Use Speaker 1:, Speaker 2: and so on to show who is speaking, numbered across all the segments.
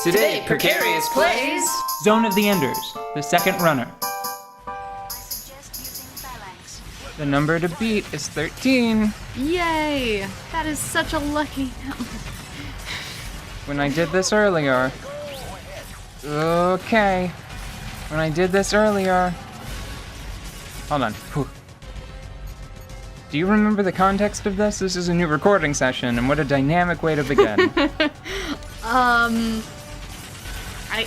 Speaker 1: Today, Precarious plays
Speaker 2: Zone of the Enders, the second runner. The number to beat is 13.
Speaker 3: Yay! That is such a lucky number.
Speaker 2: When I did this earlier... Okay. When I did this earlier... Hold on. Whew. Do you remember the context of this? This is a new recording session, and what a dynamic way to begin.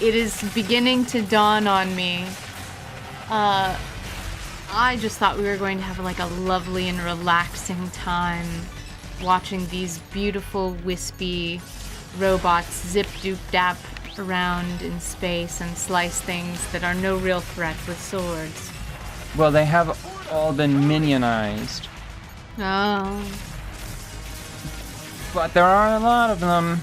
Speaker 3: It is beginning to dawn on me. I just thought we were going to have like a lovely and relaxing time watching these beautiful, wispy robots zip-doop-dap around in space and slice things that are no real threat with swords.
Speaker 2: Well, they have all been minionized.
Speaker 3: Oh.
Speaker 2: But there are a lot of them.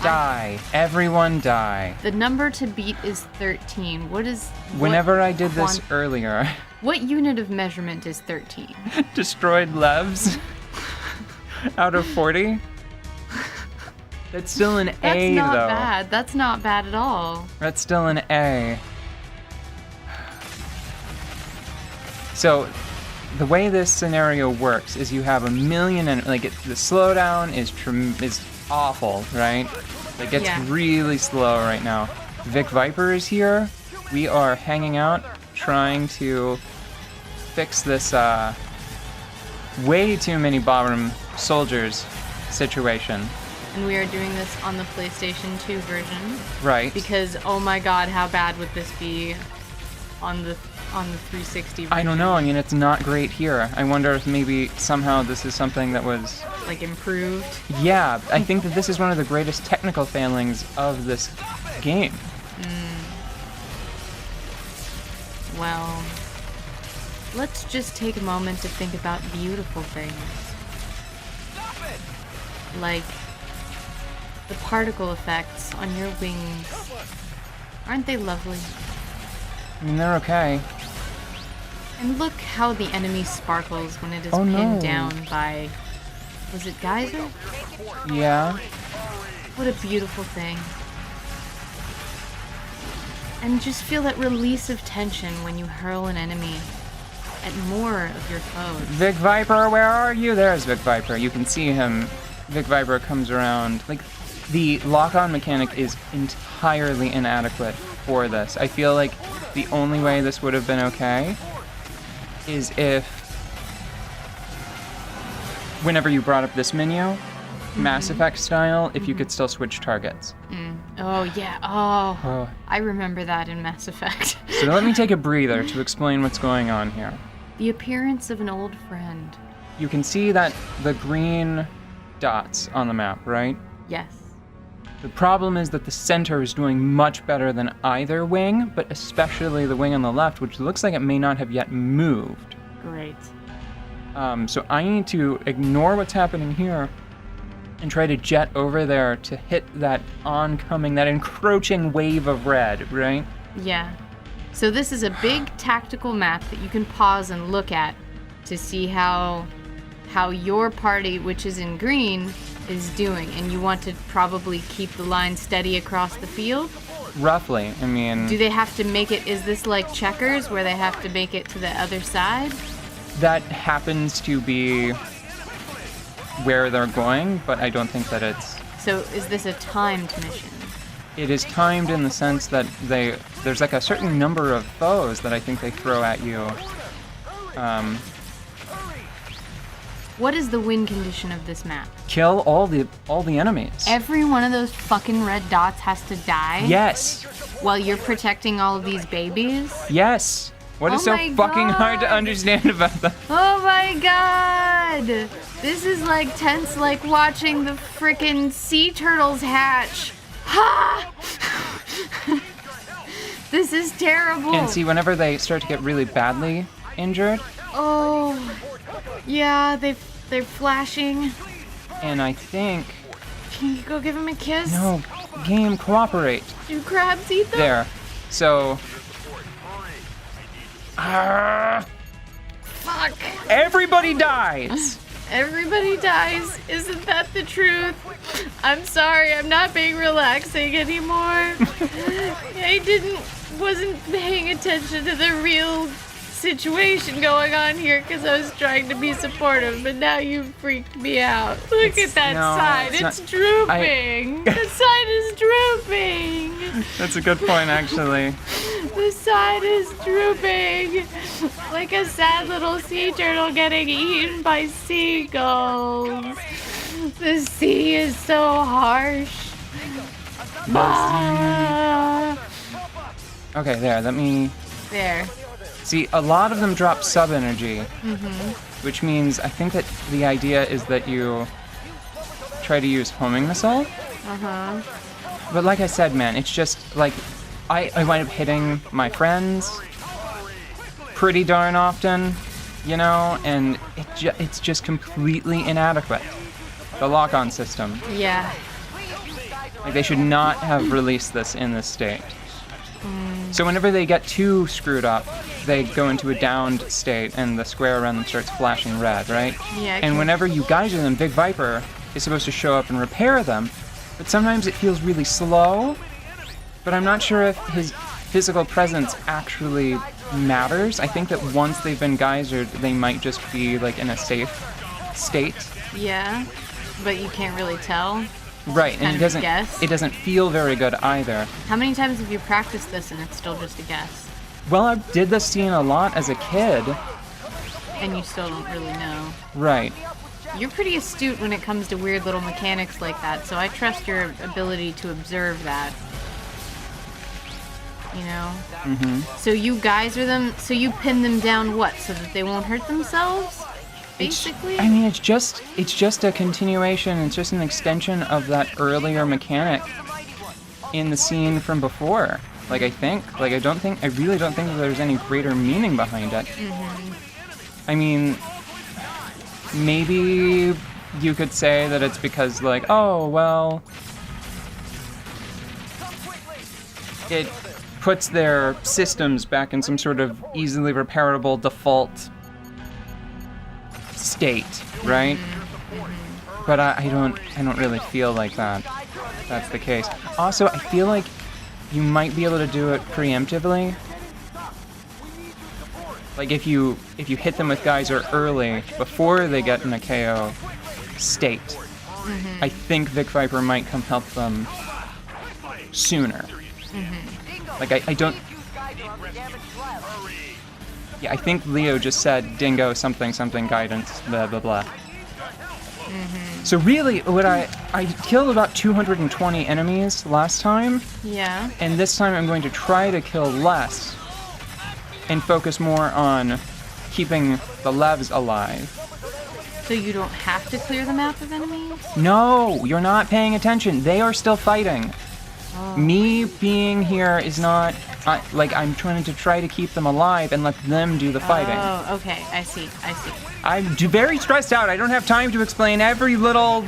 Speaker 2: Die. Everyone die.
Speaker 3: The number to beat is 13.
Speaker 2: Whenever I did this earlier...
Speaker 3: What unit of measurement is 13?
Speaker 2: Destroyed levs out of 40? That's still an A, though.
Speaker 3: That's not bad. That's not bad at all.
Speaker 2: That's still an A. So, the way this scenario works is you have a million and the slowdown is awful, right? It gets really slow right now. Vic Viper is here. We are hanging out, trying to fix this way too many ballroom soldiers situation.
Speaker 3: And we are doing this on the PlayStation 2 version.
Speaker 2: Right.
Speaker 3: Because, oh my god, how bad would this be on the 360 version?
Speaker 2: I don't know. I mean, it's not great here. I wonder if maybe somehow this is something that was...
Speaker 3: improved?
Speaker 2: Yeah, I think that this is one of the greatest technical failings of this game.
Speaker 3: Well, let's just take a moment to think about beautiful things. Like the particle effects on your wings. Aren't they lovely?
Speaker 2: I mean, they're okay.
Speaker 3: And look how the enemy sparkles when it is pinned down by... Was it Geyser?
Speaker 2: Yeah.
Speaker 3: What a beautiful thing. And just feel that release of tension when you hurl an enemy at more of your foes.
Speaker 2: Vic Viper, where are you? There's Vic Viper. You can see him. Vic Viper comes around. The lock-on mechanic is entirely inadequate for this. I feel like the only way this would have been okay is if whenever you brought up this menu, Mass Effect style, if you could still switch targets.
Speaker 3: Oh, yeah. Oh, I remember that in Mass Effect.
Speaker 2: So let me take a breather to explain what's going on here.
Speaker 3: The appearance of an old friend.
Speaker 2: You can see that the green dots on the map, right?
Speaker 3: Yes.
Speaker 2: The problem is that the center is doing much better than either wing, but especially the wing on the left, which looks like it may not have yet moved.
Speaker 3: Great.
Speaker 2: So I need to ignore what's happening here and try to jet over there to hit that oncoming, that encroaching wave of red, right?
Speaker 3: Yeah. So this is a big tactical map that you can pause and look at to see how your party, which is in green, is doing. And you want to probably keep the line steady across the field?
Speaker 2: Roughly, I mean...
Speaker 3: Do they have to make it, is this like checkers where they have to make it to the other side?
Speaker 2: That happens to be where they're going, but I don't think that it's...
Speaker 3: So is this a timed mission?
Speaker 2: It is timed in the sense that there's a certain number of foes that I think they throw at you.
Speaker 3: What is the win condition of this map?
Speaker 2: Kill all the enemies.
Speaker 3: Every one of those fucking red dots has to die?
Speaker 2: Yes.
Speaker 3: While you're protecting all of these babies?
Speaker 2: Yes. What is so fucking hard to understand about that?
Speaker 3: Oh my god! This is tense like watching the frickin' sea turtles hatch. Ha! This is terrible.
Speaker 2: And see, whenever they start to get really badly injured.
Speaker 3: Oh, yeah, they're flashing.
Speaker 2: And I think...
Speaker 3: Can you go give him a kiss?
Speaker 2: No, game, cooperate.
Speaker 3: Do crabs eat them?
Speaker 2: There. So...
Speaker 3: Fuck.
Speaker 2: Everybody dies!
Speaker 3: Everybody dies. Isn't that the truth? I'm sorry, I'm not being relaxing anymore. Wasn't paying attention to the real situation going on here because I was trying to be supportive, but now you freaked me out. Look at that side. It's drooping. The side is drooping.
Speaker 2: That's a good point, actually.
Speaker 3: The side is drooping. Like a sad little sea turtle getting eaten by seagulls. The sea is so harsh.
Speaker 2: Okay, there, let me...
Speaker 3: There.
Speaker 2: See, a lot of them drop sub-energy, which means I think that the idea is that you try to use homing missile. But like I said, man, it's just, like, I wind up hitting my friends pretty darn often, you know, and it's just completely inadequate. The lock-on system.
Speaker 3: Yeah.
Speaker 2: Like, they should not have released this in this state. So whenever they get too screwed up, they go into a downed state and the square around them starts flashing red, right?
Speaker 3: Yeah.
Speaker 2: And whenever you geyser them, Big Viper is supposed to show up and repair them, but sometimes it feels really slow. But I'm not sure if his physical presence actually matters. I think that once they've been geysered, they might just be like in a safe state.
Speaker 3: Yeah, but you can't really tell.
Speaker 2: Right, and
Speaker 3: guess.
Speaker 2: It doesn't feel very good either.
Speaker 3: How many times have you practiced this and it's still just a guess?
Speaker 2: Well, I did this scene a lot as a kid.
Speaker 3: And you still don't really know.
Speaker 2: Right.
Speaker 3: You're pretty astute when it comes to weird little mechanics like that, so I trust your ability to observe that. You know? So you geyser them, so you pin them down what? So that they won't hurt themselves? Basically?
Speaker 2: It's just a continuation, it's just an extension of that earlier mechanic in the scene from before. Like, I really don't think that there's any greater meaning behind it. I mean, maybe you could say that it's because, like, oh, well, it puts their systems back in some sort of easily repairable default state, right? But I don't really feel like that's the case. Also, I feel like you might be able to do it preemptively. Like if you hit them with geyser early before they get in a KO state, I think Vic Viper might come help them sooner. Like I don't. Yeah, I think Leo just said dingo something guidance, blah blah blah. So really, what I killed about 220 enemies last time.
Speaker 3: Yeah.
Speaker 2: And this time I'm going to try to kill less and focus more on keeping the Levs alive.
Speaker 3: So you don't have to clear the map of enemies?
Speaker 2: No, you're not paying attention. They are still fighting. Me being here is not, I'm trying to try to keep them alive and let them do the fighting.
Speaker 3: Oh, okay, I see.
Speaker 2: I'm very stressed out. I don't have time to explain every little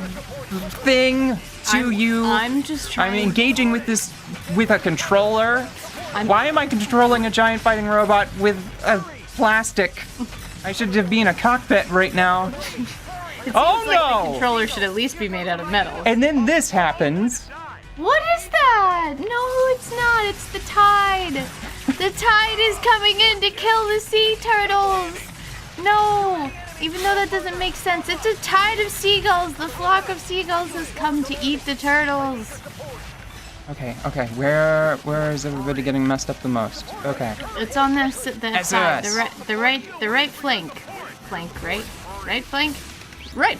Speaker 2: thing to you.
Speaker 3: I'm just trying.
Speaker 2: I'm engaging with a controller. Why am I controlling a giant fighting robot with a plastic? I should be in a cockpit right now.
Speaker 3: It
Speaker 2: oh
Speaker 3: seems like
Speaker 2: no!
Speaker 3: The controller should at least be made out of metal.
Speaker 2: And then this happens.
Speaker 3: What is that? No, it's not. It's the tide. The tide is coming in to kill the sea turtles. No, even though that doesn't make sense. It's a tide of seagulls. The flock of seagulls has come to eat the turtles.
Speaker 2: Okay. Where is everybody getting messed up the most? Okay.
Speaker 3: It's on that side. The right flank. Right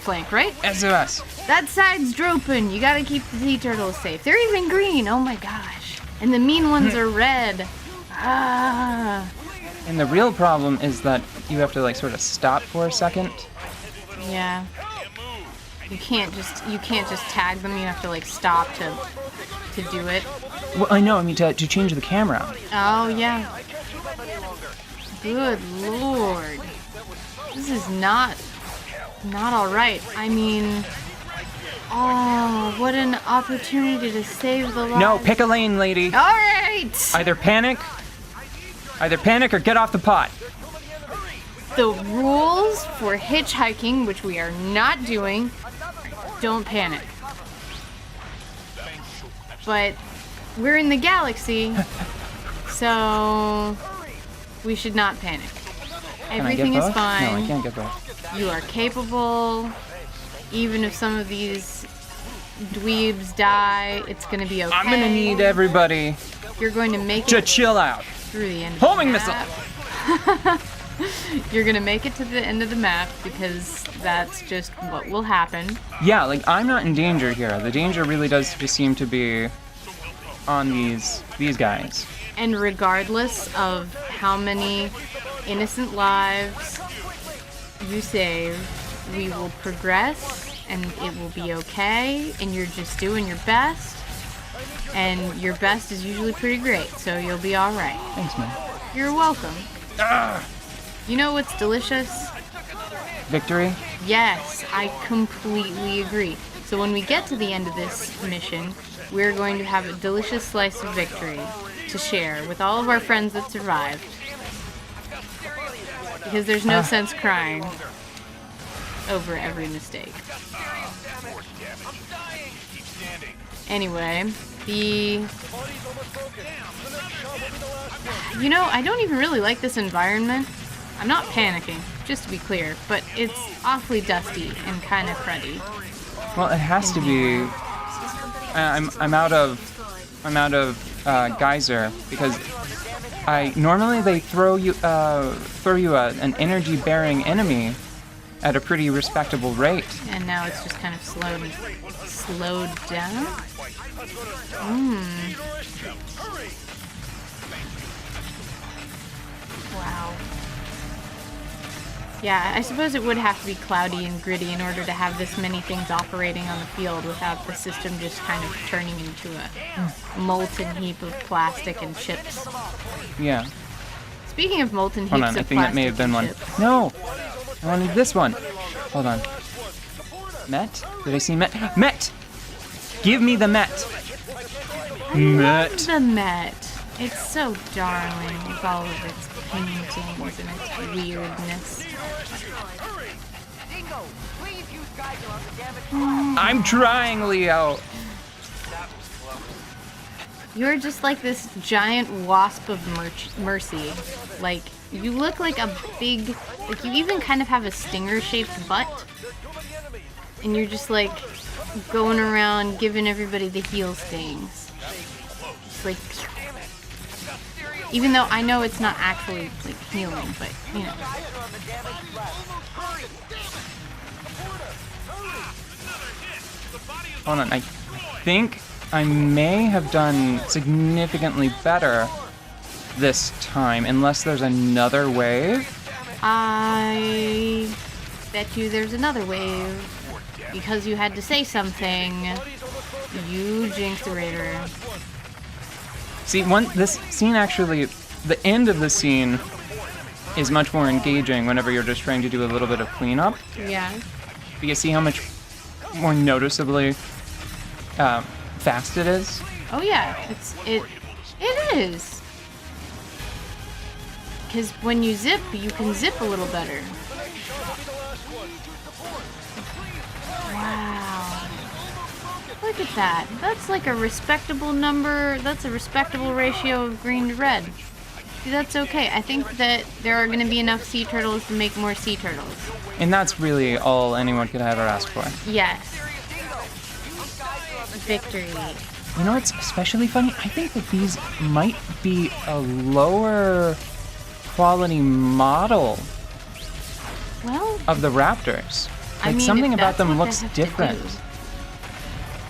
Speaker 3: flank, right?
Speaker 2: SOS.
Speaker 3: That side's drooping. You gotta keep the sea turtles safe. They're even green. Oh my gosh. And the mean ones are red. Ah.
Speaker 2: And the real problem is that you have to sort of stop for a second.
Speaker 3: Yeah. You can't just tag them. You have to stop to do it.
Speaker 2: Well, I know. I mean to change the camera.
Speaker 3: Oh yeah. Good lord. This is not all right. I mean, what an opportunity to save the lives.
Speaker 2: No, pick a lane, lady.
Speaker 3: All right.
Speaker 2: Either panic or get off the pot.
Speaker 3: The rules for hitchhiking, which we are not doing, don't panic. But we're in the galaxy, so we should not panic. Everything is fine.
Speaker 2: No, I can't get both.
Speaker 3: You are capable. Even if some of these dweebs die, it's gonna be okay.
Speaker 2: I'm gonna need everybody
Speaker 3: You're going to make
Speaker 2: to
Speaker 3: it
Speaker 2: chill out.
Speaker 3: through the end of
Speaker 2: Homing
Speaker 3: the
Speaker 2: missile!
Speaker 3: map. You're gonna make it to the end of the map because that's just what will happen.
Speaker 2: Yeah, like, I'm not in danger here. The danger really does just seem to be on these guys.
Speaker 3: And regardless of how many innocent lives you save, we will progress and it will be okay, and you're just doing your best, and your best is usually pretty great, so you'll be alright.
Speaker 2: Thanks, man.
Speaker 3: You're welcome. You know what's delicious?
Speaker 2: Victory?
Speaker 3: Yes, I completely agree. So when we get to the end of this mission, we're going to have a delicious slice of victory to share with all of our friends that survived. Because there's no sense crying over every mistake. Anyway, you know, I don't even really like this environment. I'm not panicking, just to be clear, but it's awfully dusty and kind of cruddy.
Speaker 2: Well, it has to be. I'm out of geyser because normally they throw you an energy bearing enemy at a pretty respectable rate. And
Speaker 3: now it's just kind of slowed down. Wow. Yeah, I suppose it would have to be cloudy and gritty in order to have this many things operating on the field without the system just kind of turning into a molten heap of plastic and chips.
Speaker 2: Yeah.
Speaker 3: Speaking of molten heaps
Speaker 2: of plastic, I think that may have been one.
Speaker 3: Chips.
Speaker 2: No! I wanted this one. Hold on. Met? Did I see Met? Met! Give me the Met!
Speaker 3: I love the Met. It's so darling with all of its paintings and its weirdness.
Speaker 2: I'm trying, Leo!
Speaker 3: You're just like this giant wasp of mercy. Like, you look like a big... Like, you even kind of have a stinger-shaped butt. And you're just, like, going around giving everybody the heel stings. Just like... Even though I know it's not actually, like, healing, but, you know.
Speaker 2: Hold on, I think I may have done significantly better this time, unless there's another wave.
Speaker 3: I bet you there's another wave. Because you had to say something. You jinx-orator.
Speaker 2: See, this scene actually, the end of the scene is much more engaging whenever you're just trying to do a little bit of cleanup.
Speaker 3: Yeah.
Speaker 2: But you see how much more noticeably fast it is?
Speaker 3: Oh yeah, it is. Because when you zip, you can zip a little better. Wow. Look at that. That's like a respectable number. That's a respectable ratio of green to red. See, that's okay. I think that there are going to be enough sea turtles to make more sea turtles.
Speaker 2: And that's really all anyone could ever ask for.
Speaker 3: Yes. Victory.
Speaker 2: You know what's especially funny? I think that these might be a lower quality model of the Raptors. Like,
Speaker 3: I mean,
Speaker 2: something about them looks
Speaker 3: have
Speaker 2: different.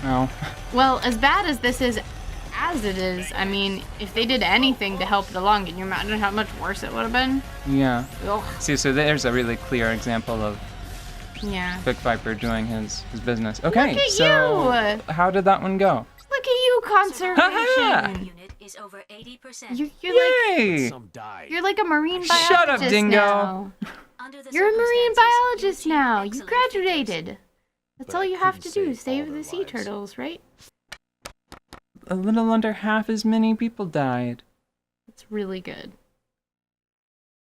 Speaker 2: Oh.
Speaker 3: Well, as bad as this is, as it is, I mean, if they did anything to help it along, can you imagine how much worse it would have been?
Speaker 2: Yeah.
Speaker 3: Ugh.
Speaker 2: See, so there's a really clear example of Big Viper doing his business. Okay,
Speaker 3: Look at
Speaker 2: so
Speaker 3: you.
Speaker 2: How did that one go?
Speaker 3: Look at you, conservation.
Speaker 4: Is over 80%.
Speaker 3: You're like a marine biologist.
Speaker 2: Shut up, Dingo.
Speaker 3: Now. You're a marine biologist now. You graduated. That's all you have to do, save the sea turtles, right?
Speaker 2: A little under half as many people died.
Speaker 3: It's really good.